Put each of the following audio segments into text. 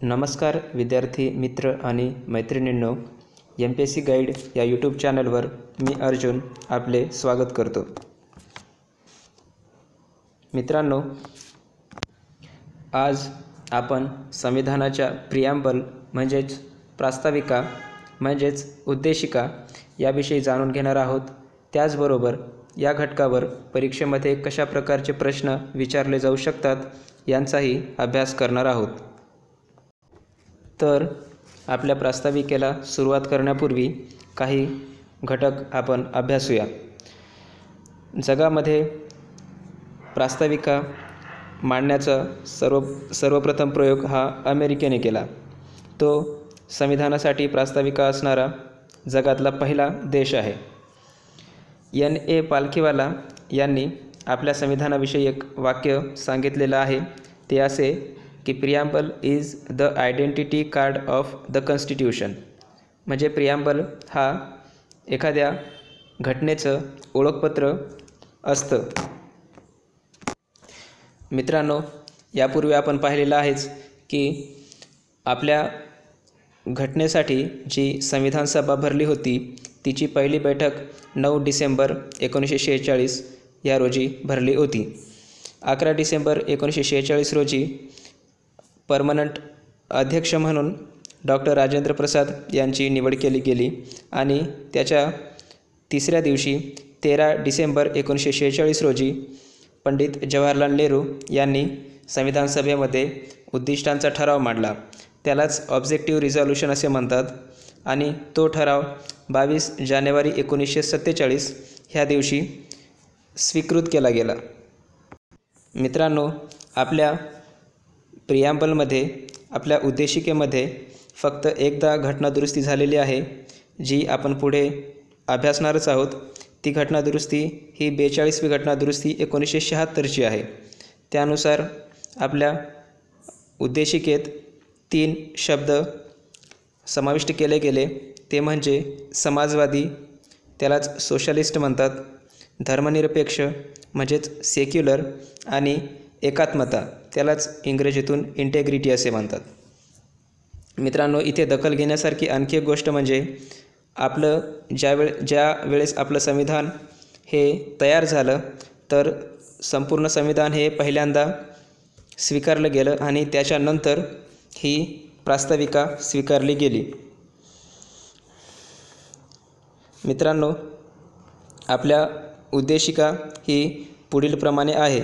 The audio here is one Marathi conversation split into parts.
नमस्कार विद्यार्थी मित्र आणि मैत्रिणींनो, MPSC गाईड या यूट्यूब चॅनलवर मी अर्जुन आपले स्वागत करतो। मित्रांनो, आज आपण संविधानाच्या प्रिॲम्बल म्हणजेच प्रास्ताविका म्हणजेच उद्देशिका याविषयी जाणून घेणार आहोत। त्याचबरोबर या घटकावर परीक्षेमध्ये कशा प्रकारचे प्रश्न विचारले जाऊ शकतात यांचाही अभ्यास करणार आहोत। तर आपल्या प्रास्ताविकेला सुरुवात करण्यापूर्वी काही घटक आपण अभ्यासूया। जगामध्ये प्रास्ताविका मांडण्याचा सर्वप्रथम प्रयोग हा अमेरिकेने केला। तो संविधानासाठी प्रास्ताविका असणारा जगातला पहिला देश आहे। N.A. पालखीवाला यांनी आपल्या संविधानाविषयी एक वाक्य सांगितलेलं आहे, ते असे की preamble is the identity card of the constitution. म्हणजे प्रिॲम्बल हा एखाद्या घटनेचं ओळखपत्र असतं। मित्रांनो, यापूर्वी आपण पाहिलेलं आहेच की आपल्या घटनेसाठी जी संविधान सभा भरली होती तिची पहिली बैठक 9 डिसेंबर 1946 या रोजी भरली होती। 11 डिसेंबर 1946 रोजी परमनंट अध्यक्ष म्हणून डॉक्टर राजेंद्र प्रसाद यांची निवड केली गेली आणि त्याच्या तिसऱ्या दिवशी 13 डिसेंबर 1946 रोजी पंडित जवाहरलाल नेहरू यांनी संविधान सभेमध्ये उद्दिष्टांचा ठराव मांडला। त्यालाच ऑब्जेक्टिव्ह रिझोल्यूशन असे म्हणतात आणि तो ठराव 22 जानेवारी 1947 ह्या दिवशी स्वीकृत केला गेला। मित्रांनो, आपल्या प्रिॲम्बलमध्ये आपल्या उद्देशिकेमध्ये फक्त एकदा घटनादुरुस्ती झालेली आहे, जी आपण पुढे अभ्यासणारच आहोत। ती घटनादुरुस्ती ही 42वी घटनादुरुस्ती 1976ची आहे। त्यानुसार आपल्या उद्देशिकेत 3 शब्द समाविष्ट केले गेले, ते म्हणजे समाजवादी, त्यालाच सोशलिस्ट म्हणतात, धर्मनिरपेक्ष म्हणजेच सेक्युलर आणि एकात्मता, त्यालाच इंग्रजीतून इंटेग्रिटी असे म्हणतात। मित्रांनो, इथे दखल घेण्यासारखी आणखी एक गोष्ट म्हणजे आपलं ज्या वेळेस आपलं संविधान हे तयार झालं तर संपूर्ण संविधान हे पहिल्यांदा स्वीकारलं गेलं आणि त्याच्यानंतर ही प्रास्ताविका स्वीकारली गेली। मित्रांनो, आपल्या उद्देशिका ही पुढीलप्रमाणे आहे।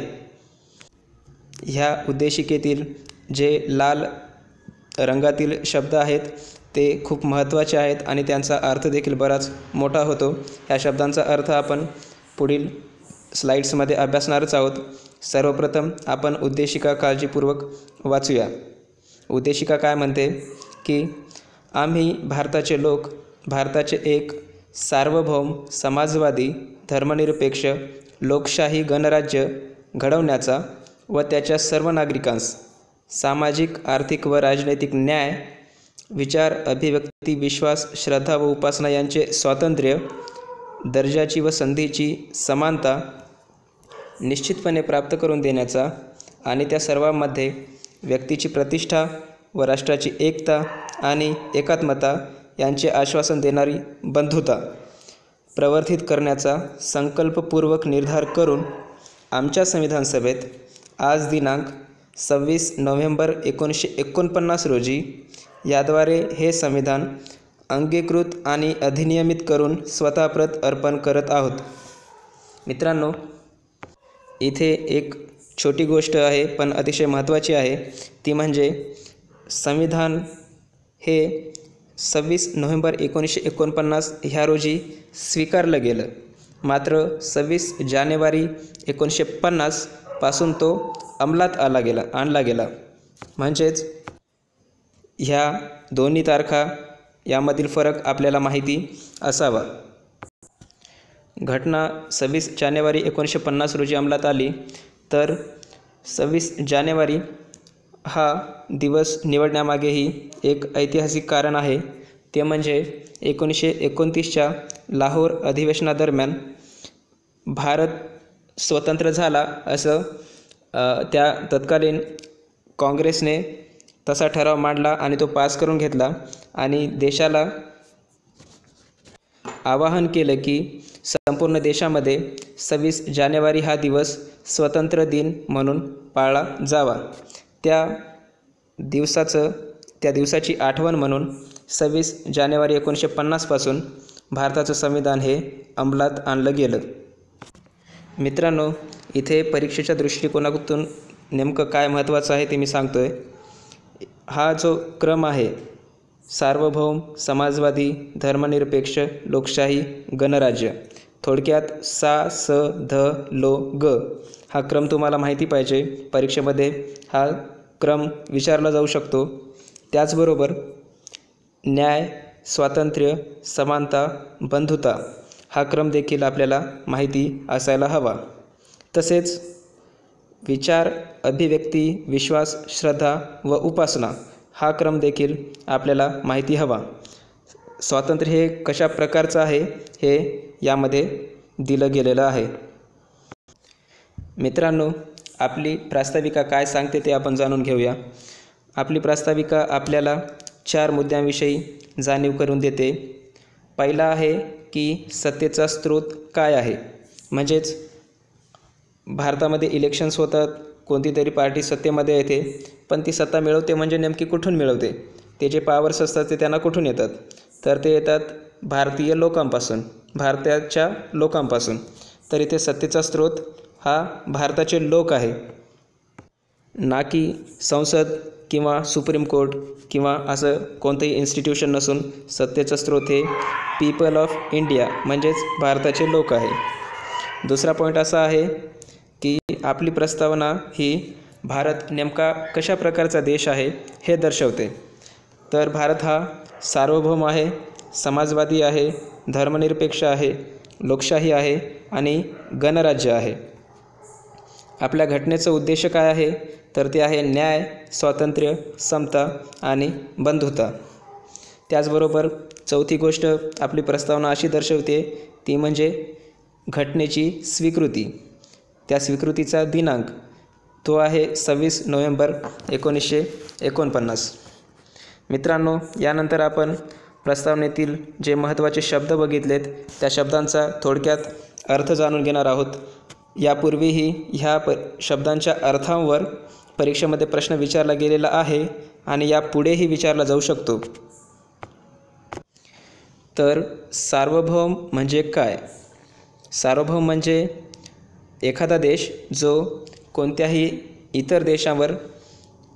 ह्या उद्देशिकेतील जे लाल रंगातील शब्द आहेत ते खूप महत्त्वाचे आहेत आणि त्यांचा अर्थ देखील बराच मोठा होतो। ह्या शब्दांचा अर्थ आपण पुढील स्लाइड्समध्ये अभ्यासणारच आहोत। सर्वप्रथम आपण उद्देशिका काळजीपूर्वक वाचूया। उद्देशिका काय म्हणते की आम्ही भारताचे लोक भारताचे एक सार्वभौम समाजवादी धर्मनिरपेक्ष लोकशाही गणराज्य घडवण्याचा व त्याच्या सर्व नागरिकांस सामाजिक, आर्थिक व राजनैतिक न्याय, विचार, अभिव्यक्ती, विश्वास, श्रद्धा व उपासना यांचे स्वातंत्र्य, दर्जाची व संधीची समानता निश्चितपणे प्राप्त करून देण्याचा आणि त्या सर्वांमध्ये व्यक्तीची प्रतिष्ठा व राष्ट्राची एकता आणि एकात्मता यांचे आश्वासन देणारी बंधुता प्रवर्धित करण्याचा संकल्पपूर्वक निर्धार करून आमच्या संविधान सभेत आज दिनांक 26 नोव्हेंबर 1949 रोजी याद्वारे हे संविधान अंगीकृत आणि अधिनियमित करून स्वतःप्रत अर्पण करत आहोत। मित्रांनो, इथे एक छोटी गोष्ट आहे पण अतिशय महत्त्वाची आहे, ती म्हणजे संविधान हे 26 नोव्हेंबर 1949 ह्या रोजी स्वीकारलं गेलं, मात्र 26 जानेवारी 1950 पासून तो अंमलात आणला गेला। म्हणजेच ह्या दोन्ही तारखा यामधील फरक आपल्याला माहिती असावा। घटना 26 जानेवारी 1950 रोजी अंमलात आली, तर 26 जानेवारी हा दिवस निवडण्यामागेही एक ऐतिहासिक कारण आहे। ते म्हणजे 1929च्या लाहोर अधिवेशनादरम्यान भारत स्वतंत्र झाला असं त्या तत्कालीन काँग्रेसने तसा ठराव मांडला आणि तो पास करून घेतला आणि देशाला आवाहन केलं की संपूर्ण देशामध्ये 26 जानेवारी हा दिवस स्वतंत्र दिन म्हणून पाळला जावा. त्या दिवसाची आठवण म्हणून 26 जानेवारी 1950 पासून भारताचं संविधान हे अंमलात आणलं गेलं. मित्रांनो, इथे परीक्षेच्या दृष्टिकोनातून नेमकं काय महत्त्वाचं आहे ते मी सांगतोय. हा जो क्रम आहे, सार्वभौम, समाजवादी, धर्मनिरपेक्ष, लोकशाही, गणराज्य, थोडक्यात सा स ध लो ग, हा क्रम तुम्हाला माहिती पाहिजे. परीक्षेमध्ये हा क्रम विचारला जाऊ शकतो. त्याचबरोबर न्याय, स्वातंत्र्य, समानता, बंधुता हा क्रम देखील आपल्याला माहिती असायला हवा. तसेच विचार, अभिव्यक्ती, विश्वास, श्रद्धा व उपासना हा क्रम देखील आपल्याला माहिती हवा. स्वातंत्र्य हे कशा प्रकारचं आहे हे यामध्ये दिलं गेलेलं आहे. मित्रांनो, आपली प्रास्ताविका काय सांगते ते आपण जाणून घेऊया. आपली प्रास्ताविका आपल्याला 4 मुद्द्यांविषयी जाणीव करून देते. पहिला आहे की सत्तेचा स्रोत काय आहे, म्हणजेच भारतामध्ये इलेक्शन्स होतात, कोणती तरी पार्टी सत्तेमध्ये येते, पण ती सत्ता मिळवते म्हणजे नेमकी कुठून मिळवते, ते जे पॉवर्स असतात ते त्यांना कुठून येतात, तर ते येतात भारतीय लोकांपासून, भारताच्या लोकांपासून. तर इथे सत्तेचा स्रोत हा भारताचे लोक आहे, ना की संसद किंवा सुप्रीम कोर्ट किंवा असं कोणतंही इन्स्टिट्यूशन नसून सत्तेचा स्रोत हे पीपल ऑफ इंडिया म्हणजेच भारताचे लोक आहे. दुसरा पॉईंट असा आहे की आपली प्रस्तावना ही भारत नेमका कशा प्रकारचा देश आहे हे दर्शवते. तर भारत हा सार्वभौम आहे, समाजवादी आहे, धर्मनिरपेक्ष आहे, लोकशाही आहे आणि गणराज्य आहे. आपल्या घटनेचं उद्देश काय आहे, तर ते आहे न्याय, स्वातंत्र्य, समता आणि बंधुता. त्याचबरोबर चौथी गोष्ट आपली प्रस्तावना अशी दर्शवते ती म्हणजे घटनेची स्वीकृती. त्या स्वीकृतीचा दिनांक तो आहे 26 नोव्हेंबर 1949. मित्रांनो, यानंतर आपण प्रस्तावनेतील जे महत्त्वाचे शब्द बघितलेत त्या शब्दांचा थोडक्यात अर्थ जाणून घेणार आहोत. यापूर्वीही ह्या शब्दांच्या अर्थांवर परीक्षेमध्ये प्रश्न विचारला गेलेला आहे आणि यापुढेही विचारला जाऊ शकतो. तर सार्वभौम म्हणजे काय? सार्वभौम म्हणजे एखादा देश जो कोणत्याही इतर देशावर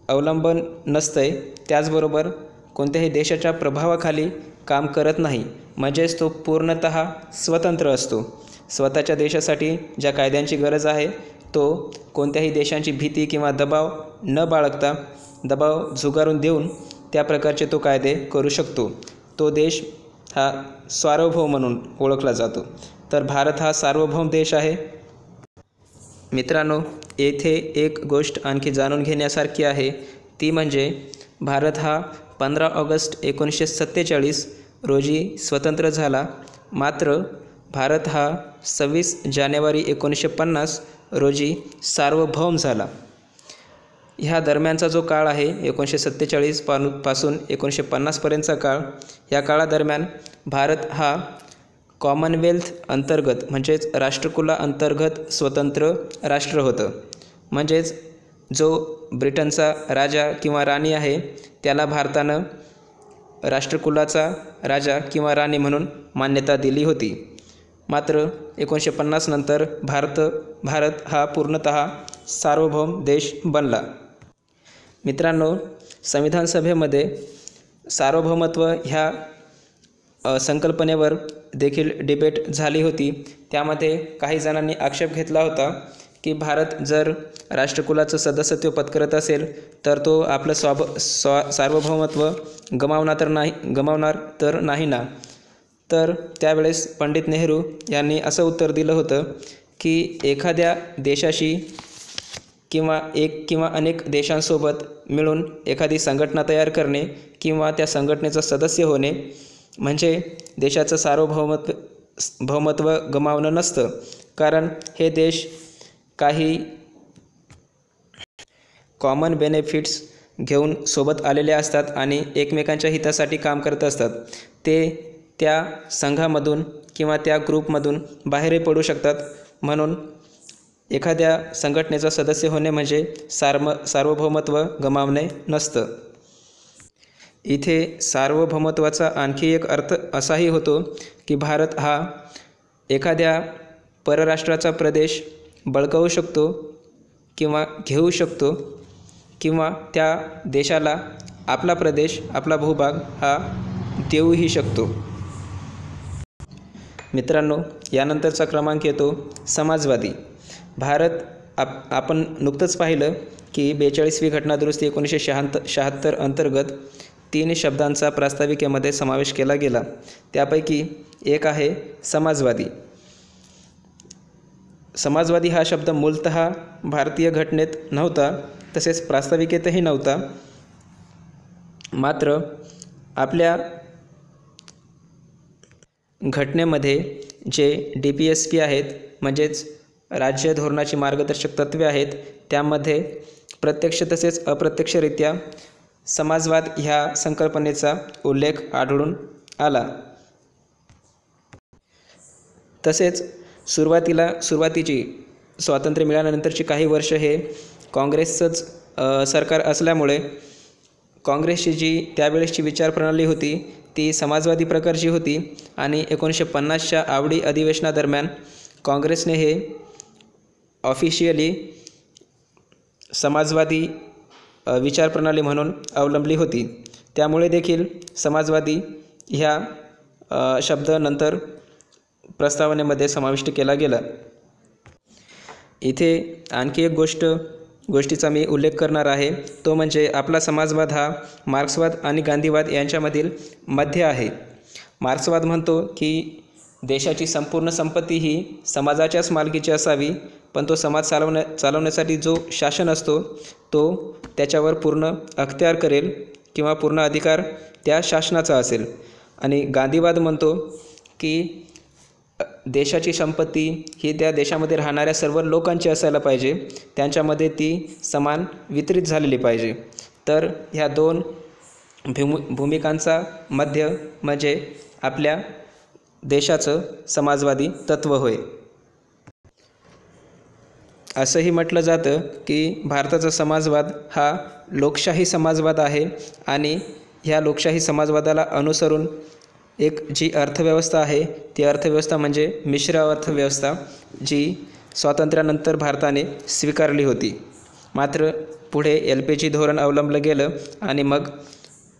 अवलंबन नसतंय, त्याचबरोबर कोणत्याही देशाच्या प्रभावाखाली काम करत नाही, म्हणजेच तो पूर्णतः स्वतंत्र असतो. स्वतःच्या देशासाठी ज्या कायद्यांची गरज आहे तो कोणत्याही देशांची भीती किंवा दबाव न बाळगता, दबाव झुगारून देऊन त्या प्रकारचे तो कायदे करू शकतो. तो देश हा सार्वभौम म्हणून ओळखला जातो. तर भारत हा सार्वभौम देश आहे. मित्रांनो, येथे एक गोष्ट आणखी जाणून घेण्यासारखी आहे, ती म्हणजे भारत हा 15 ऑगस्ट 1947 रोजी स्वतंत्र झाला, मात्र भारत हा 26 जानेवारी 1950 रोजी सार्वभौम झाला. ह्या दरम्यानचा जो काळ आहे 1947 पासून 1950पर्यंतचा काळ, या काळादरम्यान भारत हा कॉमनवेल्थ अंतर्गत म्हणजेच राष्ट्रकुला अंतर्गत स्वतंत्र राष्ट्र होतं. म्हणजेच जो ब्रिटनचा राजा किंवा राणी आहे त्याला भारतानं राष्ट्रकुलाचा राजा किंवा राणी म्हणून मान्यता दिली होती. मात्र 1950 नंतर भारत हा पूर्णतः सार्वभौम देश बनला. मित्रांनो, संविधान सभेमध्ये सार्वभौमत्व ह्या संकल्पनेवर देखील डिबेट झाली होती. त्यामध्ये काही जणांनी आक्षेप घेतला होता की भारत जर राष्ट्रकुलाचं सदस्यत्व पत्करत असेल तर तो आपलं सार्वभौमत्व गमावणार तर नाही ना. तर त्यावेळेस पंडित नेहरू यांनी असं उत्तर दिलं होतं की एखाद्या देशाशी किंवा एक किंवा अनेक देशांसोबत मिळून एखादी संघटना तयार करणे किंवा त्या संघटनेचं सदस्य होणे म्हणजे देशाचं सार्वभौमत्व गमावणं नसतं. कारण हे देश काही कॉमन बेनिफिट्स घेऊन सोबत आलेले असतात आणि एकमेकांच्या हितासाठी काम करत असतात. ते त्या संघामधून किंवा त्या ग्रुपमधून बाहेरही पडू शकतात. म्हणून एखाद्या संघटनेचा सदस्य होणे म्हणजे सार्वभौमत्व गमावणे नसतं. इथे सार्वभौमत्वाचा आणखी एक अर्थ असाही होतो की भारत हा एखाद्या परराष्ट्राचा प्रदेश बळकावू शकतो किंवा घेऊ शकतो किंवा त्या देशाला आपला प्रदेश, आपला भूभाग हा देऊही शकतो. मित्रांनो, यानंतरचा क्रमांक येतो समाजवादी. भारत आपण नुकतंच पाहिलं की 42वी घटनादुरुस्ती 1976 अंतर्गत 3 शब्दांचा प्रास्ताविकेमध्ये समावेश केला गेला. त्यापैकी एक आहे समाजवादी. समाजवादी हा शब्द मूलतः भारतीय घटनेत नव्हता, तसेच प्रास्ताविकेतही नव्हता. मात्र आपल्या घटनेमध्ये जे DPSP आहेत, म्हणजेच राज्य धोरणाची मार्गदर्शक तत्त्वे आहेत, त्यामध्ये प्रत्यक्ष तसेच अप्रत्यक्षरित्या समाजवाद ह्या संकल्पनेचा उल्लेख आढळून आला. तसेच सुरुवातीची स्वातंत्र्य मिळाल्यानंतरची काही वर्ष हे काँग्रेसचंच सरकार असल्यामुळे काँग्रेसची जी त्यावेळेसची विचारप्रणाली होती ती समाजवादी प्रकारची होती आणि 1950च्या आवडी अधिवेशनादरम्यान काँग्रेसने हे ऑफिशियली समाजवादी विचारप्रणाली म्हणून अवलंबली होती. त्यामुळे देखील समाजवादी ह्या शब्द नंतर प्रस्तावनेमध्ये समाविष्ट केला गेला. इथे आणखी एक गोष्टीचा मी उल्लेख करणार आहे, तो म्हणजे आपला समाजवाद हा मार्क्सवाद आणि गांधीवाद यांच्यामधील मध्य आहे. मार्क्सवाद म्हणतो की देशाची संपूर्ण संपत्ती ही समाजाच्याच मालकीची असावी, पण तो समाज चालवण्यासाठी जो शासन असतो तो त्याच्यावर पूर्ण अख्तियार करेल किंवा पूर्ण अधिकार त्या शासनाचा असेल. आणि गांधीवाद म्हणतो की देशाची संपत्ती ही त्या देशामध्ये राहणाऱ्या सर्व लोकांची असायला पाहिजे, त्यांच्यामध्ये ती समान वितरित झालेली पाहिजे. तर ह्या दोन भूमिकांचा मध्य म्हणजे आपल्या देशाचं समाजवादी तत्त्व होय. असंही म्हटलं जातं की भारताचा समाजवाद हा लोकशाही समाजवाद आहे आणि ह्या लोकशाही समाजवादाला अनुसरून एक जी अर्थव्यवस्था आहे ती अर्थव्यवस्था म्हणजे मिश्र अर्थव्यवस्था, जी स्वातंत्र्यानंतर भारताने स्वीकारली होती. मात्र पुढे LPG धोरण अवलंबलं गेलं आणि मग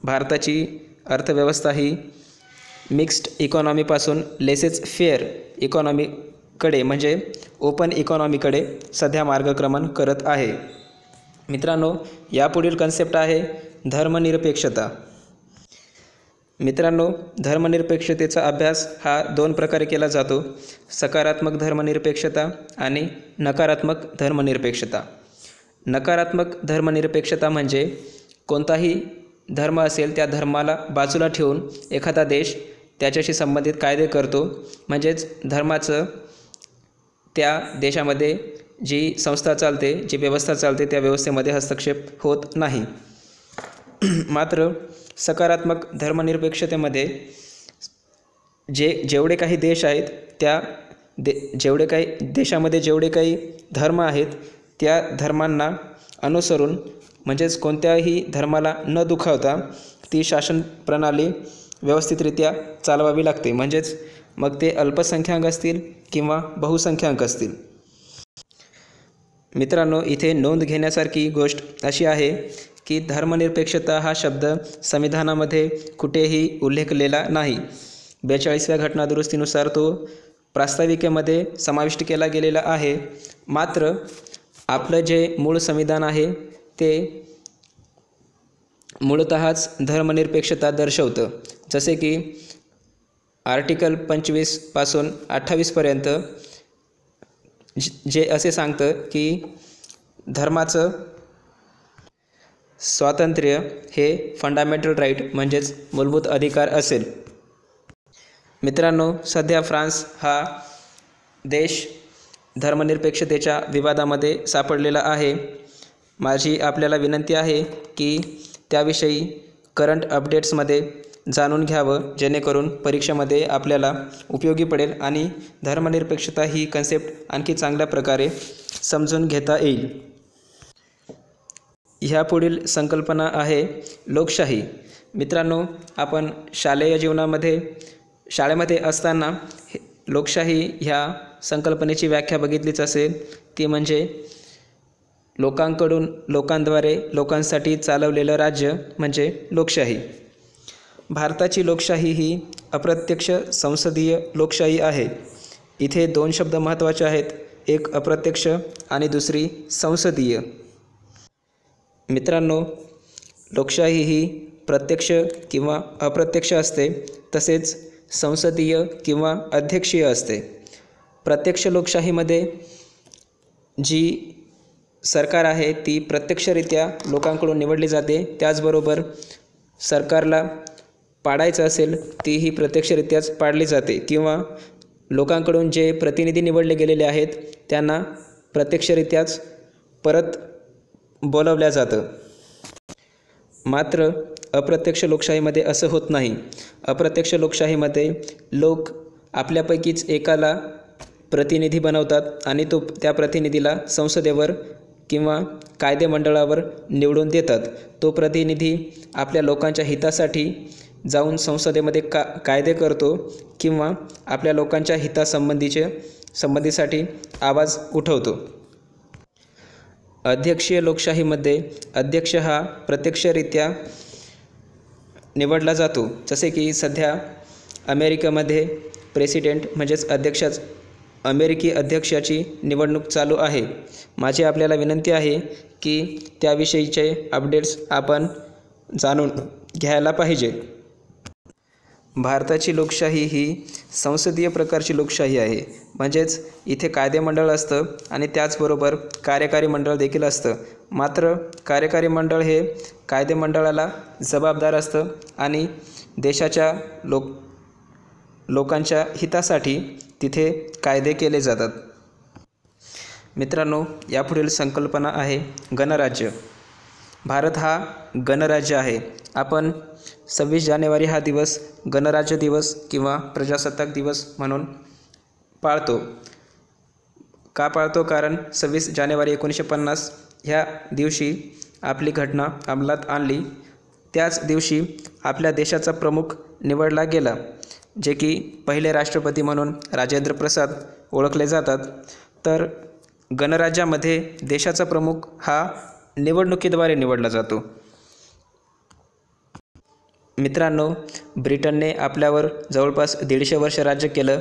भारताची अर्थव्यवस्था ही मिक्स्ड इकॉनॉमीपासून लेसेस फेअर इकॉनॉमीकडे म्हणजे ओपन इकॉनॉमीकडे सध्या मार्गक्रमण करत आहे. मित्रांनो, यापुढील कन्सेप्ट आहे धर्मनिरपेक्षता. मित्रांनो, धर्मनिरपेक्षतेचा अभ्यास हा 2 प्रकारे केला जातो, सकारात्मक धर्मनिरपेक्षता आणि नकारात्मक धर्मनिरपेक्षता. नकारात्मक धर्मनिरपेक्षता म्हणजे कोणताही धर्म असेल त्या धर्माला बाजूला ठेवून एखादा देश त्याच्याशी संबंधित कायदे करतो, म्हणजेच धर्माचं त्या देशामध्ये जी संस्था चालते, जी व्यवस्था चालते त्या व्यवस्थेमध्ये हस्तक्षेप होत नाही. मात्र सकारात्मक धर्मनिरपेक्षतेमध्ये जेवढे काही देश आहेत त्या देशामध्ये जेवढे काही धर्म आहेत त्या धर्मांना अनुसरून, म्हणजेच कोणत्याही धर्माला न दुखावता ती शासन प्रणाली व्यवस्थितरित्या चालवावी लागते. म्हणजेच मग ते अल्पसंख्याक असतील किंवा बहुसंख्याक असतील. मित्रांनो, इथे नोंद घेण्यासारखी गोष्ट अशी आहे की धर्मनिरपेक्षता हा शब्द संविधानामध्ये कुठेही उल्लेखलेला नाही. 42व्या घटनादुरुस्तीनुसार तो प्रास्ताविकेमध्ये समाविष्ट केला गेलेला आहे. मात्र आपलं जे मूळ संविधान आहे ते मूळतःच धर्मनिरपेक्षता दर्शवतं. जसे की आर्टिकल 25 पासून 28 पर्यंत जे असे सांगतं की धर्माचं स्वातंत्र्य हे फंडामेंटल राईट म्हणजेच मूलभूत अधिकार असेल. मित्रांनो, सध्या फ्रान्स हा देश धर्मनिरपेक्षतेच्या विवादामध्ये सापडलेला आहे. माझी आपल्याला विनंती आहे की त्याविषयी करंट अपडेट्समध्ये जाणून घ्यावं, जेणेकरून परीक्षेमध्ये आपल्याला उपयोगी पडेल आणि धर्मनिरपेक्षता ही कन्सेप्ट आणखी चांगल्या प्रकारे समजून घेता येईल. ह्यापुढील संकल्पना आहे लोकशाही. मित्रांनो, आपण शाळेमध्ये असताना लोकशाही ह्या संकल्पनेची व्याख्या बघितलीच असेल. ती म्हणजे लोकांकडून लोकांद्वारे लोकांसाठी चालवलेलं राज्य म्हणजे लोकशाही. भारताची लोकशाही ही अप्रत्यक्ष संसदीय लोकशाही आहे. इथे 2 शब्द महत्त्वाचे आहेत, एक अप्रत्यक्ष आणि दुसरी संसदीय. मित्रांनो, लोकशाही ही प्रत्यक्ष किंवा अप्रत्यक्ष असते, तसेच संसदीय किंवा अध्यक्षीय असते. प्रत्यक्ष लोकशाहीमध्ये जी सरकार आहे ती प्रत्यक्षरित्या लोकांकडून निवडली जाते. त्याचबरोबर सरकारला पाडायचं असेल तीही प्रत्यक्षरित्याच पाडली जाते, किंवा लोकांकडून जे प्रतिनिधी निवडले गेलेले आहेत त्यांना प्रत्यक्षरित्याच परत बोलवल्या जातं. मात्र अप्रत्यक्ष लोकशाहीमध्ये असं होत नाही. अप्रत्यक्ष लोकशाहीमध्ये लोक आपल्यापैकीच एकाला प्रतिनिधी बनवतात आणि त्या प्रतिनिधीला संसदेवर किंवा कायदेमंडळावर निवडून देतात. तो प्रतिनिधी आपल्या लोकांच्या हितासाठी जाऊन संसदेमध्ये कायदे करतो किंवा आपल्या लोकांच्या संबंधीसाठी आवाज उठवतो. अध्यक्षीय लोकशाहीमध्ये अध्यक्ष हा प्रत्यक्षरित्या निवडला जातो. जसे की सध्या अमेरिकेमध्ये प्रेसिडेंट म्हणजेच अमेरिकी अध्यक्षाची निवडणूक चालू आहे. माझी आपल्याला विनंती आहे की त्याविषयीचे अपडेट्स आपण जाणून घ्यायला पाहिजे. भारताची लोकशाही ही संसदीय प्रकारची लोकशाही आहे. म्हणजेच इथे कायदेमंडळ असतं आणि त्याचबरोबर कार्यकारी मंडळ देखील असतं. मात्र कार्यकारी मंडळ हे कायदेमंडळाला जबाबदार असतं आणि देशाच्या लोकांच्या हितासाठी तिथे कायदे केले जातात. मित्रांनो, यापुढील संकल्पना आहे गणराज्य. भारत हा गणराज्य आहे. आपण 26 जानेवारी हा दिवस गणराज्य दिवस किंवा प्रजासत्ताक दिवस म्हणून पाळतो. का पाळतो? कारण 26 जानेवारी 1950 ह्या दिवशी आपली घटना अंमलात आणली. त्याच दिवशी आपल्या देशाचा प्रमुख निवडला गेला, जे की पहिले राष्ट्रपती म्हणून राजेंद्र प्रसाद ओळखले जातात. तर गणराज्यामध्ये देशाचा प्रमुख हा निवडणुकीद्वारे निवडला जातो. मित्रांनो, ब्रिटनने आपल्यावर जवळपास 150 वर्ष राज्य केलं.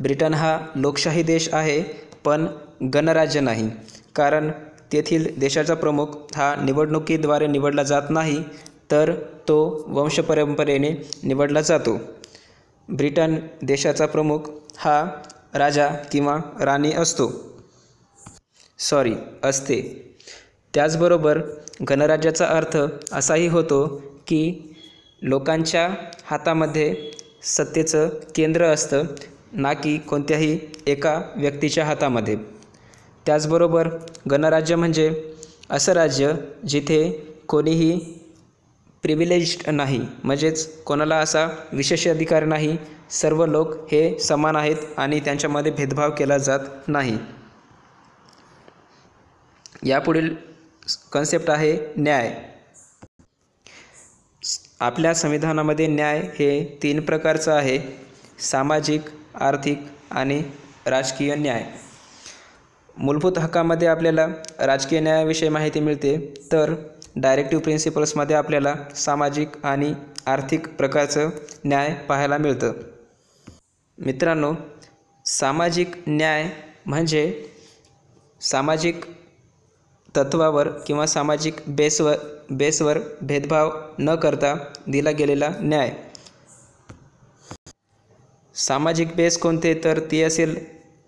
ब्रिटन हा लोकशाही देश आहे, पण गणराज्य नाही. कारण तेथील देशाचा प्रमुख हा निवडणुकीद्वारे निवडला जात नाही, तर तो वंशपरंपरेने निवडला जातो. ब्रिटन देशाचा प्रमुख हा राजा किंवा राणी असते. त्याचबरोबर गणराज्याचा अर्थ असाही होतो की लोकांच्या हातामध्ये सत्तेचं केंद्र असतं, ना की कोणत्याही एका व्यक्तीच्या हातामध्ये. त्याचबरोबर गणराज्य म्हणजे असं राज्य जिथे कोणीही प्रिव्हिलेज्ड नाही, म्हणजेच कोणाला असा विशेष अधिकार नाही. सर्व लोक हे समान आहेत आणि त्यांच्यामध्ये भेदभाव केला जात नाही. यापुढील कन्सेप्ट आहे न्याय. आपल्या संविधानामध्ये न्याय हे 3 प्रकारचं आहे: सामाजिक, आर्थिक आणि राजकीय न्याय. मूलभूत हक्कामध्ये आपल्याला राजकीय न्यायाविषयी माहिती मिळते, तर डायरेक्टिव्ह प्रिन्सिपल्समध्ये आपल्याला सामाजिक आणि आर्थिक प्रकारचं न्याय पाहायला मिळतं. मित्रांनो, सामाजिक न्याय म्हणजे सामाजिक तत्वावर किंवा सामाजिक बेसवर भेदभाव न करता दिला गेलेला न्याय. सामाजिक बेस कोणते? तर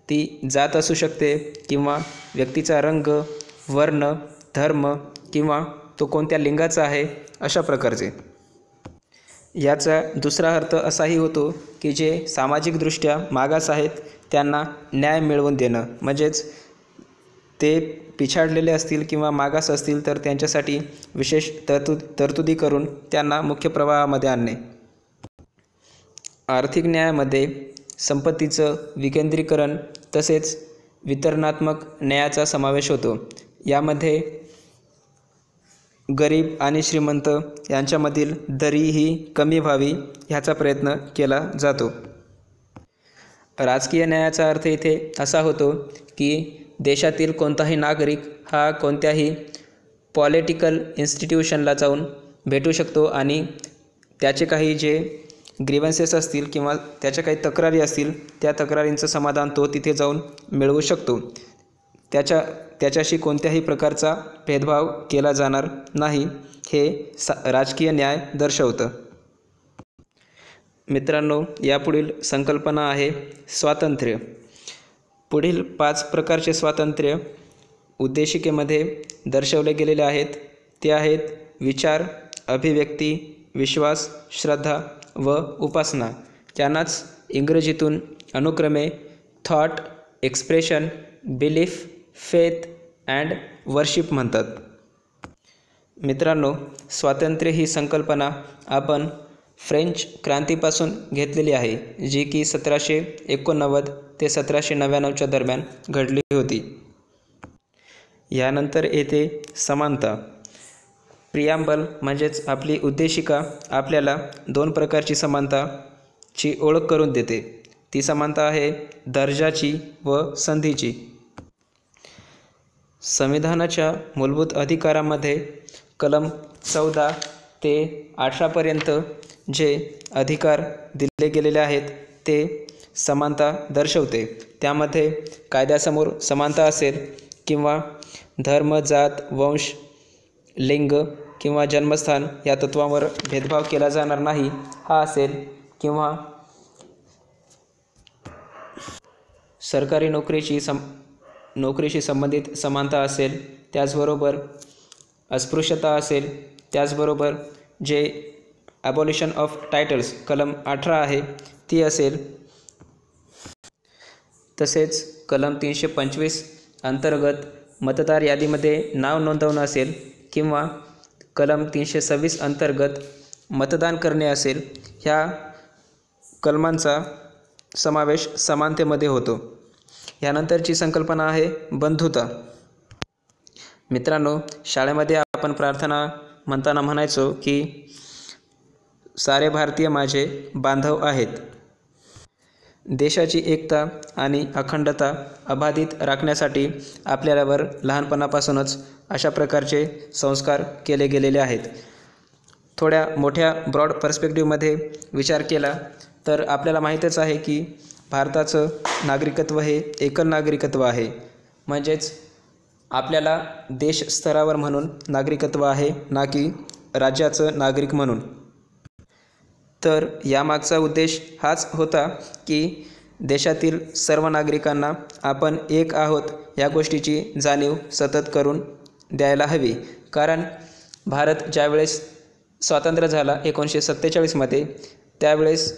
ती जात असू शकते किंवा व्यक्तीचा रंग, वर्ण, धर्म किंवा तो कोणत्या लिंगाचा आहे, अशा प्रकारचे. याचा दुसरा अर्थ असाही होतो की जे सामाजिकदृष्ट्या मागास आहेत त्यांना न्याय मिळवून देणं, म्हणजेच ते पिछाडलेले असतील किंवा मागास असतील तर त्यांच्यासाठी विशेष तरतुदी करून त्यांना मुख्य प्रवाहामध्ये आणणे. आर्थिक न्यायामध्ये संपत्तीचं विकेंद्रीकरण तसेच वितरणात्मक न्यायाचा समावेश होतो. यामध्ये गरीब आणि श्रीमंत यांच्यामधील दरी ही कमी व्हावी ह्याचा प्रयत्न केला जातो. राजकीय न्यायाचा अर्थ इथे असा होतो की देशातील कोणताही नागरिक हा कोणत्याही पॉलिटिकल इन्स्टिट्यूशनला जाऊन भेटू शकतो आणि त्याचे काही जे ग्रीव्हन्सेस असतील किंवा त्याच्या काही तक्रारी असतील त्या तक्रारींचं समाधान तो तिथे जाऊन मिळवू शकतो. त्याच्याशी कोणत्याही प्रकारचा भेदभाव केला जाणार नाही हे राजकीय न्याय दर्शवतं. मित्रांनो, यापुढील संकल्पना आहे स्वातंत्र्य. पुढील 5 प्रकारचे स्वातंत्र्य उद्देशिकेमध्ये दर्शवले गेलेले आहेत. ते आहेत विचार, अभिव्यक्ती, विश्वास, श्रद्धा व उपासना. त्यांनाच इंग्रजीतून अनुक्रमे thought, expression, belief, faith and worship म्हणतात. मित्रांनो, स्वातंत्र्य ही संकल्पना आपण फ्रेंच क्रांतीपासून घेतलेली आहे, जी की 1789 ते 1799च्या दरम्यान घडली होती. यानंतर येते समानता. प्रियांबल म्हणजेच आपली उद्देशिका आपल्याला 2 प्रकारची समानताची ओळख करून देते. ती समानता आहे दर्जाची व संधीची. संविधानाच्या मूलभूत अधिकारामध्ये कलम 14 ते 18पर्यंत जे अधिकार दिले गेलेले आहेत ते समानता दर्शवते. त्यामध्ये कायद्यासमोर समानता असेल किंवा धर्म, जात, वंश, लिंग किंवा जन्मस्थान या तत्वांवर भेदभाव केला जाणार नाही हा असेल, किंवा सरकारी नोकरीशी संबंधित समानता असेल, त्याचबरोबर अस्पृश्यता असेल, त्याचबरोबर जे ॲबॉलिशन ऑफ टायटल्स कलम 18 आहे ती असेल, तसेच कलम 325 अंतर्गत मतदार यादीमध्ये नाव नोंदवणं असेल किंवा कलम 326 अंतर्गत मतदान करणे असेल, ह्या कलमांचा समावेश समानतेमध्ये होतो. यानंतरची संकल्पना आहे बंधुता. मित्रांनो, शाळेमध्ये आपण प्रार्थना म्हणताना म्हणायचो की सारे भारतीय माझे बांधव आहेत. देशाची एकता आणि अखंडता अबाधित राखण्यासाठी आपल्यावर लहानपणापासूनच अशा प्रकारचे संस्कार केले गेलेले आहेत. थोड्या मोठ्या ब्रॉड पर्स्पेक्टिव्हमध्ये विचार केला तर आपल्याला माहीतच आहे की भारताचं नागरिकत्व हे एकल नागरिकत्व आहे. म्हणजेच आपल्याला देश स्तरावर म्हणून नागरिकत्व आहे, ना की राज्याचं नागरिक म्हणून. तर यामागचा उद्देश हाच होता की देशातील सर्व नागरिकांना आपण एक आहोत या गोष्टीची जाणीव सतत करून द्यायला हवी. कारण भारत ज्यावेळेस स्वातंत्र्य झाला 1947मध्ये, त्यावेळेस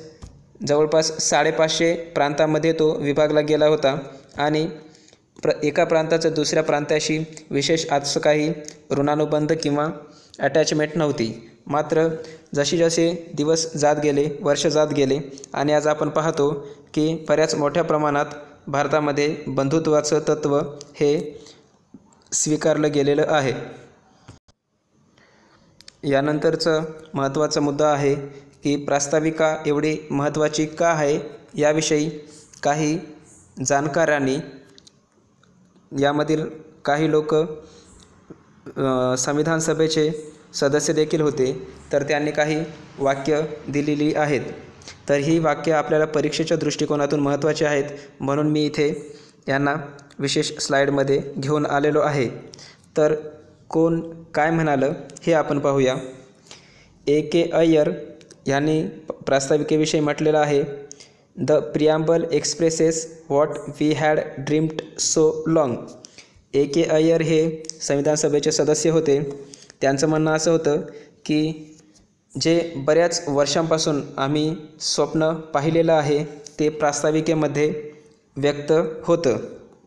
जवळपास 550 प्रांतांमध्ये तो विभागला गेला होता आणि एका प्रांताचं दुसऱ्या प्रांताशी विशेष असं काही ऋणानुबंध किंवा अटॅचमेंट नव्हती. मात्र जसे दिवस जात गेले, वर्ष जात गेले आणि आज आपण पाहतो की बऱ्याच मोठ्या प्रमाणात भारतामध्ये बंधुत्वाचं तत्त्व हे स्वीकारलं गेलेलं आहे. यानंतरचा महत्त्वाचा मुद्दा आहे की प्रास्ताविका एवढी महत्त्वाची का आहे याविषयी काही जाणकारांनी, यामधील काही लोक संविधान सभेचे सदस्य देखील होते, तर त्यांनी काही वाक्य दिलेली आहेत. तर ही वाक्य आपल्याला परीक्षेच्या दृष्टिकोनातून महत्त्वाची आहेत, म्हणून मी इथे यांना विशेष स्लाईडमध्ये घेऊन आलेलो आहे. तर कोण काय म्हणालं हे आपण पाहूया. A.K. अय्यर यांनी प्रास्ताविकेविषयी म्हटलेलं आहे, the preamble expresses what we had dreamed so long. A.K. Iyer हे संविधान सभेचे सदस्य होते. त्यांचं म्हणणं असं होतं की जे बऱ्याच वर्षांपासून आम्ही स्वप्न पाहिलेलं आहे ते प्रास्ताविकेमध्ये व्यक्त होतं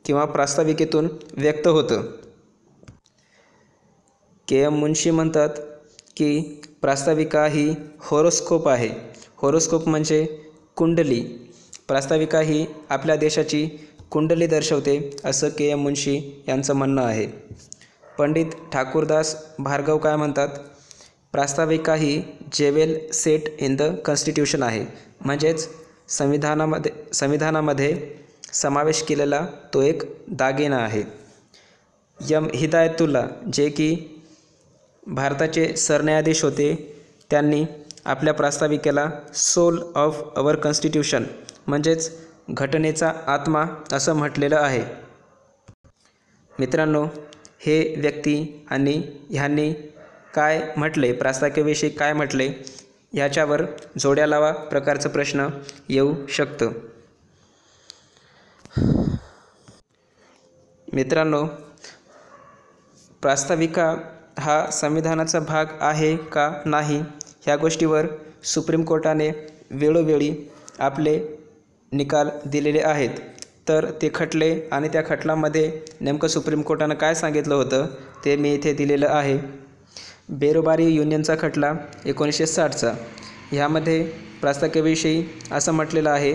किंवा प्रास्ताविकेतून व्यक्त होतं. के.एम. मुन्शी म्हणतात की प्रास्ताविका ही हॉरोस्कोप आहे. हॉरोस्कोप म्हणजे कुंडली. प्रास्ताविका ही आपल्या देशाची कुंडली दर्शवते असं के.एम. मुन्शी यांचं म्हणणं आहे. पंडित ठाकूरदास भार्गव काय म्हणतात, प्रास्ताविका ही jewel set in the constitution आहे. म्हणजेच संविधानामध्ये समावेश केलेला तो एक दागिना आहे. एम हिदायतुल्ला जे की भारताचे सरन्यायाधीश होते, त्यांनी आपल्या प्रास्ताविकेला सोल ऑफ अवर कॉन्स्टिट्यूशन म्हणजेच घटनेचा आत्मा असं म्हटलेलं आहे. मित्रांनो, हे व्यक्ती आणि ह्यांनी काय म्हटले, प्रास्ताविकेविषयी काय म्हटले, ह्याच्यावर जोड्या लावा प्रकारचा प्रश्न येऊ शकतं. मित्रांनो, प्रास्ताविका हा संविधानाचा भाग आहे का नाही ह्या गोष्टीवर सुप्रीम कोर्टाने वेळोवेळी आपले निकाल दिलेले आहेत. तर ते खटले आणि त्या खटल्यामध्ये नेमकं सुप्रीम कोर्टानं काय सांगितलं होतं ते मी इथे दिलेलं आहे. बेरोबारी युनियनचा खटला 1960चा. ह्यामध्ये प्रास्ताविकेविषयी असं म्हटलेलं आहे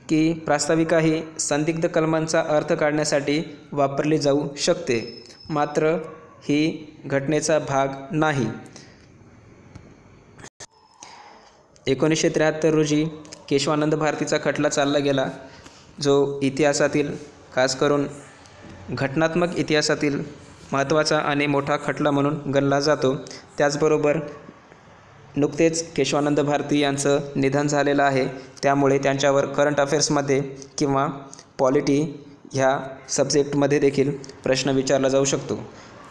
की प्रास्ताविका ही संदिग्ध कलमांचा अर्थ काढण्यासाठी वापरली जाऊ शकते, मात्र ही घटनेचा भाग नाही. 1973 रोजी केशवानंद भारतीचा खटला चालला गेला, जो इतिहासातील, खास करून घटनात्मक इतिहासातील महत्त्वाचा आणि मोठा खटला म्हणून गणला जातो. त्याचबरोबर नुकतेच केशवानंद भारती यांचं निधन झालेलं आहे, त्यामुळे त्यांच्यावर करंट अफेअर्समध्ये किंवा पॉलिटी ह्या सब्जेक्टमध्ये देखील प्रश्न विचारला जाऊ शकतो.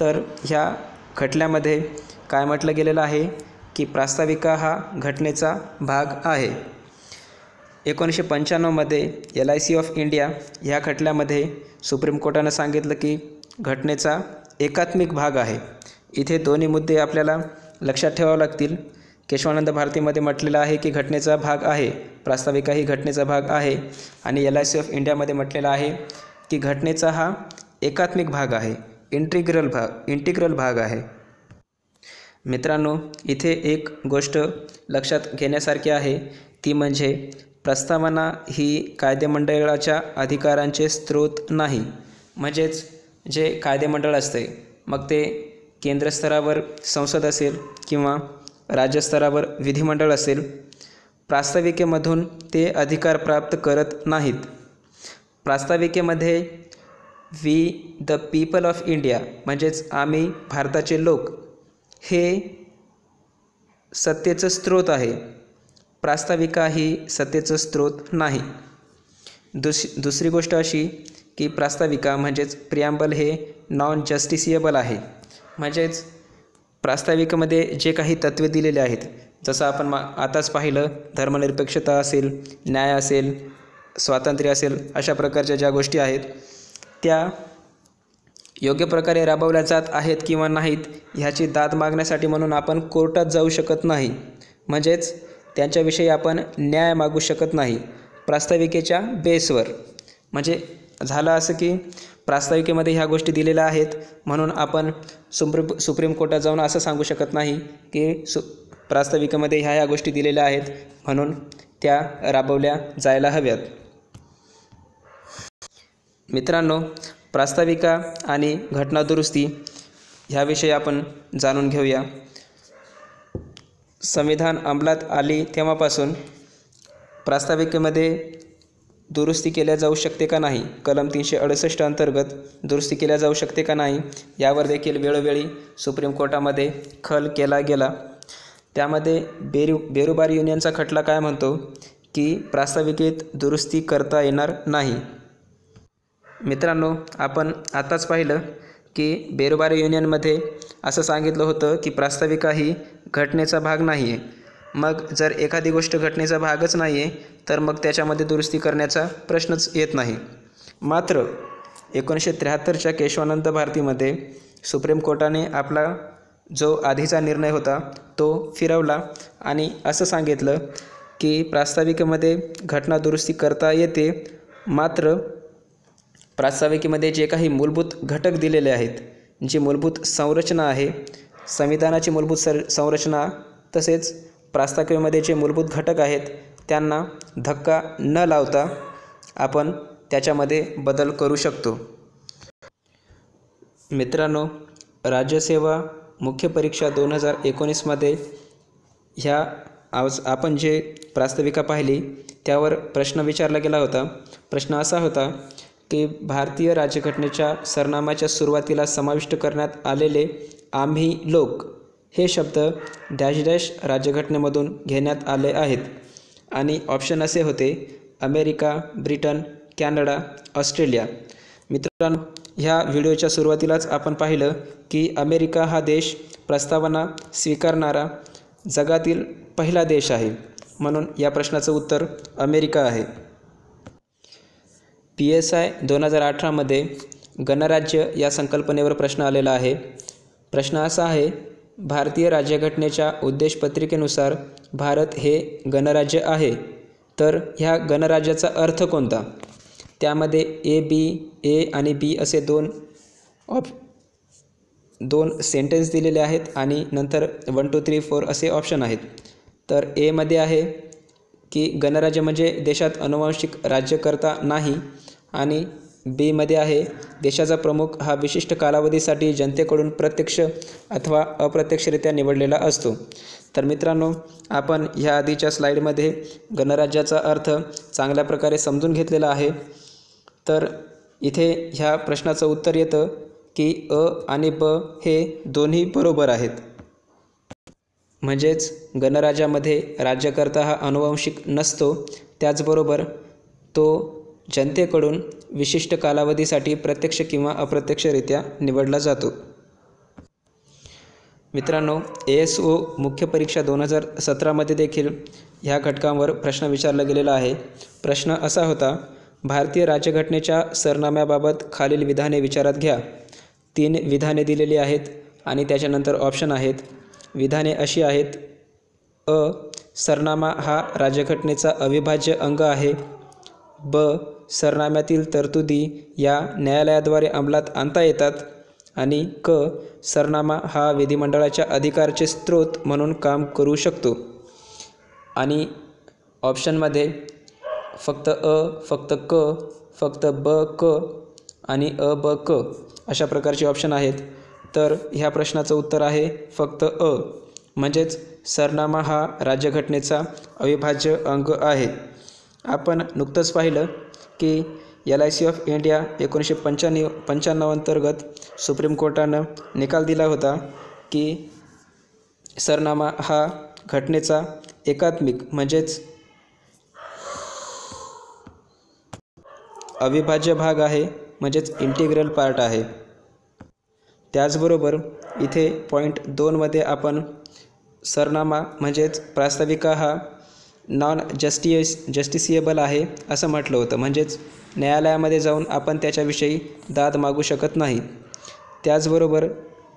तर ह्या खटल्यामध्ये काय म्हटलं गेलेलं आहे की प्रास्ताविका हा घटनेचा भाग आहे. 1995मध्ये LIC ऑफ इंडिया ह्या खटल्यामध्ये सुप्रीम कोर्टानं सांगितलं की घटनेचा एकात्मिक भाग आहे. इथे दोन्ही मुद्दे आपल्याला लक्षात ठेवावे लागतील. केशवानंद भारतीमध्ये म्हटलेलं आहे की घटनेचा भाग आहे, प्रास्ताविका ही घटनेचा भाग आहे, आणि LIC ऑफ इंडियामध्ये म्हटलेलं आहे की घटनेचा हा एकात्मिक भाग आहे, इंटिग्रल भाग आहे. मित्रांनो, इथे एक गोष्ट लक्षात घेण्यासारखी आहे, ती म्हणजे प्रस्तावना ही कायदेमंडळाच्या अधिकारांचे स्रोत नाही. म्हणजेच जे कायदेमंडळ असते, मग ते केंद्र स्तरावर संसद असेल किंवा राज्यस्तरावर विधिमंडळ असेल, प्रास्ताविकेमधून ते अधिकार प्राप्त करत नाहीत. प्रास्ताविकेमध्ये we the people of India म्हणजेच आम्ही भारताचे लोक हे सत्तेचं स्रोत आहे. प्रास्ताविका ही सत्तेचं स्रोत नाही. दुसरी गोष्ट अशी की प्रास्ताविका म्हणजेच प्रिॲम्बल हे नॉन जस्टिसिएबल आहे. म्हणजेच प्रास्ताविकेमध्ये जे काही तत्त्वे दिलेले आहेत, जसं आपण आताच पाहिलं, धर्मनिरपेक्षता असेल, न्याय असेल, स्वातंत्र्य असेल, अशा प्रकारच्या ज्या गोष्टी आहेत त्या योग्य प्रकारे राबवल्या जात आहेत किंवा नाहीत ह्याची दाद मागण्यासाठी म्हणून आपण कोर्टात जाऊ शकत नाही. म्हणजेच त्यांच्याविषयी आपण न्याय मागू शकत नाही प्रास्ताविकेच्या बेसवर. म्हणजे झालं असं की प्रास्ताविकेमध्ये ह्या गोष्टी दिलेल्या आहेत म्हणून आपण सुप्रीम कोर्टात जाऊन असं सांगू शकत नाही की प्रास्ताविकेमध्ये ह्या गोष्टी दिलेल्या आहेत म्हणून त्या राबवल्या जायला हव्यात. मित्रांनो, प्रास्ताविका आणि घटनादुरुस्ती ह्याविषयी आपण जाणून घेऊया. संविधान अंमलात आली तेव्हापासून प्रास्ताविकेमध्ये दुरुस्ती केल्या जाऊ शकते का नाही, कलम 368 अंतर्गत दुरुस्ती केल्या जाऊ शकते का नाही, यावर देखील वेळोवेळी सुप्रीम कोर्टामध्ये खल केला गेला. त्यामध्ये बेरोबारी युनियनचा खटला काय म्हणतो की प्रास्ताविकेत दुरुस्ती करता येणार नाही. मित्रांनो, आपण आताच पाहिलं की बेरोबारी युनियनमध्ये असं सांगितलं होतं की प्रास्ताविका ही घटनेचा भाग नाही आहे. मग जर एखादी गोष्ट घटनेचा भागच नाही आहे तर मग त्याच्यामध्ये दुरुस्ती करण्याचा प्रश्नच येत नाही. मात्र 1973च्या केशवानंद भारतीमध्ये सुप्रीम कोर्टाने आपला जो आधीचा निर्णय होता तो फिरवला आणि असं सांगितलं की प्रास्ताविकेमध्ये घटना दुरुस्ती करता येते, मात्र प्रास्ताविकेमध्ये जे काही मूलभूत घटक दिलेले आहेत, जी मूलभूत संरचना आहे, संविधानाची मूलभूत संरचना तसेच प्रास्ताविकेमध्ये जे मूलभूत घटक आहेत त्यांना धक्का न लावता आपण त्याच्यामध्ये बदल करू शकतो. मित्रांनो, राज्यसेवा मुख्य परीक्षा 2019मध्ये आपण जे प्रास्ताविका पाहिली त्यावर प्रश्न विचारला गेला होता. प्रश्न असा होता की भारतीय राज्यघटनेच्या सरनाम्याच्या सुरुवातीला समाविष्ट करण्यात आलेले आम्ही लोक हे शब्द डॅश डॅश राज्यघटनेमधून घेण्यात आले आहेत. आणि ऑप्शन असे होते अमेरिका, ब्रिटन, कॅनडा, ऑस्ट्रेलिया. मित्रांनो, ह्या व्हिडिओच्या सुरुवातीलाच आपण पाहिलं की अमेरिका हा देश प्रस्तावना स्वीकारणारा जगातील पहिला देश आहे, म्हणून या प्रश्नाचं उत्तर अमेरिका आहे. PSI 2018मध्ये गणराज्य या संकल्पनेवर प्रश्न आलेला आहे. प्रश्न असा आहे, भारतीय राज्यघटनेच्या उद्देशपत्रिकेनुसार भारत हे गणराज्य आहे, तर ह्या गणराज्याचा अर्थ कोणता? त्यामध्ये ए आणि बी असे दोन सेंटेन्स दिलेले आहेत आणि नंतर 1 2 3 4 असे ऑप्शन आहेत. तर एमध्ये आहे की गणराज्य म्हणजे देशात अनुवांशिक राज्यकर्ता नाही, आणि बीमध्ये आहे देशाचा प्रमुख हा विशिष्ट कालावधीसाठी जनतेकडून प्रत्यक्ष अथवा अप्रत्यक्षरित्या निवडलेला असतो. तर मित्रांनो, आपण ह्या आधीच्या स्लाईडमध्ये गणराज्याचा अर्थ चांगल्या प्रकारे समजून घेतलेला आहे. तर इथे ह्या प्रश्नाचं उत्तर येतं की अ आणि ब हे दोन्ही बरोबर आहेत. म्हणजेच गणराज्यामध्ये राज्यकर्ता हा अनुवांशिक नसतो, त्याचबरोबर तो जनतेकडून विशिष्ट कालावधीसाठी प्रत्यक्ष किंवा अप्रत्यक्षरित्या निवडला जातो. मित्रांनो, ASO मुख्य परीक्षा 2017मध्ये देखील ह्या घटकांवर प्रश्न विचारला गेलेला आहे. प्रश्न असा होता, भारतीय राज्यघटनेच्या सरनाम्याबाबत खालील विधाने विचारात घ्या. 3 विधाने दिलेली आहेत आणि त्याच्यानंतर ऑप्शन आहेत. विधाने अशी आहेत, अ सरनामा हा राज्यघटनेचा अविभाज्य अंग आहे. ब सरनाम्यातील तरतुदी या न्यायालयाद्वारे अंमलात आणता येतात. आणि क सरनामा हा विधिमंडळाच्या अधिकाराचे स्रोत म्हणून काम करू शकतो. आणि ऑप्शनमध्ये फक्त अ, फक्त क, फक्त ब क आणि अ ब क अशा प्रकारचे ऑप्शन आहेत. तर ह्या प्रश्नाचं उत्तर आहे फक्त अ, म्हणजेच सरनामा हा राज्यघटनेचा अविभाज्य अंग आहे. आपण नुकतंच पाहिलं की LIC ऑफ इंडिया 1995 अंतर्गत सुप्रीम कोर्टानं निकाल दिला होता की सरनामा हा घटनेचा एकात्मिक म्हणजेच अविभाज्य भाग आहे, म्हणजेच इंटिग्रल पार्ट आहे. त्याचबरोबर इथे पॉईंट 2मध्ये आपण सरनामा म्हणजेच प्रास्ताविका हा नॉन जस्टिसिएबल आहे असं म्हटलं होतं, म्हणजेच न्यायालयामध्ये जाऊन आपण त्याच्याविषयी दाद मागू शकत नाही. त्याचबरोबर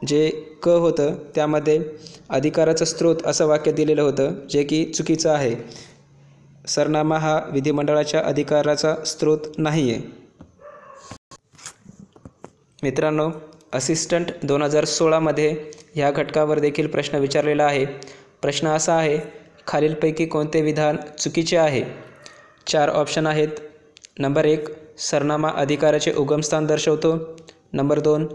जे क होतं त्यामध्ये अधिकाराचा स्रोत असं वाक्य दिलेलं होतं, जे की चुकीचं आहे. सरनामा हा विधिमंडळाच्या अधिकाराचा स्रोत नाही आहे. मित्रांनो, असिस्टंट 2016मध्ये ह्या घटकावर देखील प्रश्न विचारलेला आहे. प्रश्न असा आहे, खालीलपैकी कोणते विधान चुकीचे आहे? 4 ऑप्शन आहेत. नंबर 1 सरनामा अधिकाराचे उगमस्थान दर्शवतो. नंबर 2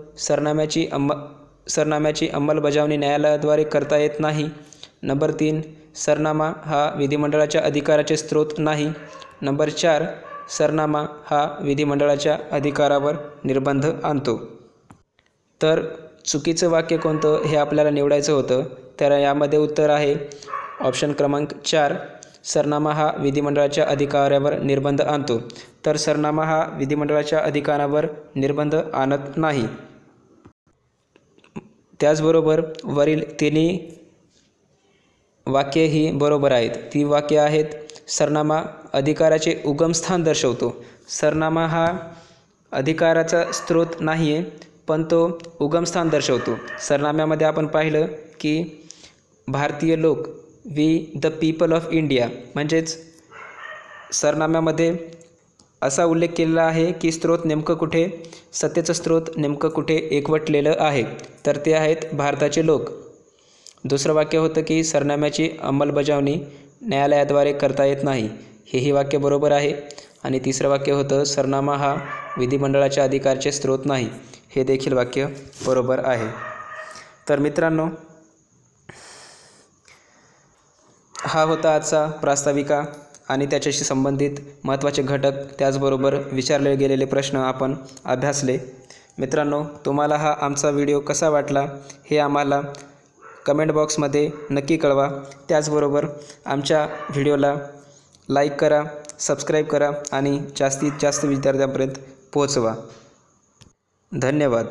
सरनाम्याची अंमलबजावणी न्यायालयाद्वारे करता येत नाही. नंबर 3 सरनामा हा विधिमंडळाच्या अधिकाराचे स्रोत नाही. नंबर 4 सरनामा हा विधिमंडळाच्या अधिकारावर निर्बंध आणतो. तर चुकीचं वाक्य कोणतं हे आपल्याला निवडायचं होतं. तर यामध्ये उत्तर आहे ऑप्शन क्रमांक 4, सरनामा हा विधिमंडळाच्या अधिकारावर निर्बंध आणतो. तर सरनामा हा विधिमंडळाच्या अधिकारावर निर्बंध आणत नाही. त्याचबरोबर वरील तिन्ही वाक्ये ही बरोबर आहेत. ती वाक्ये आहेत, सरनामा अधिकाराचे उगमस्थान दर्शवतो. सरनामा हा अधिकाराचा स्रोत नाही आहे, पण तो उगमस्थान दर्शवतो. सरनाम्यामध्ये आपण पाहिलं की भारतीय लोक, we the people of India, म्हणजेच सरनाम्यामध्ये असा उल्लेख केलेला आहे की स्रोत नेमकं कुठे, सत्तेचं स्रोत नेमकं कुठे एकवटलेलं आहे, तर ते आहेत भारताचे लोक. दुसरं वाक्य होतं की सरनाम्याची अंमलबजावणी न्यायालयाद्वारे करता येत नाही, हेही वाक्य बरोबर आहे. आणि तिसरं वाक्य होतं सरनामा हा विधिमंडळाच्या अधिकारचे स्रोत नाही, हे देखील वाक्य बरोबर आहे. तर मित्रांनो, हा होता आजचा प्रास्ताविका आणि त्याच्याशी संबंधित महत्त्वाचे घटक, त्याचबरोबर विचारले गेलेले प्रश्न आपण अभ्यासले. मित्रांनो, तुम्हाला हा आमचा व्हिडिओ कसा वाटला हे आम्हाला कमेंट बॉक्समध्ये नक्की कळवा. त्याचबरोबर आमच्या व्हिडिओला लाईक करा, सबस्क्राईब करा आणि जास्तीत जास्त विद्यार्थ्यांपर्यंत पोहोचवा. धन्यवाद.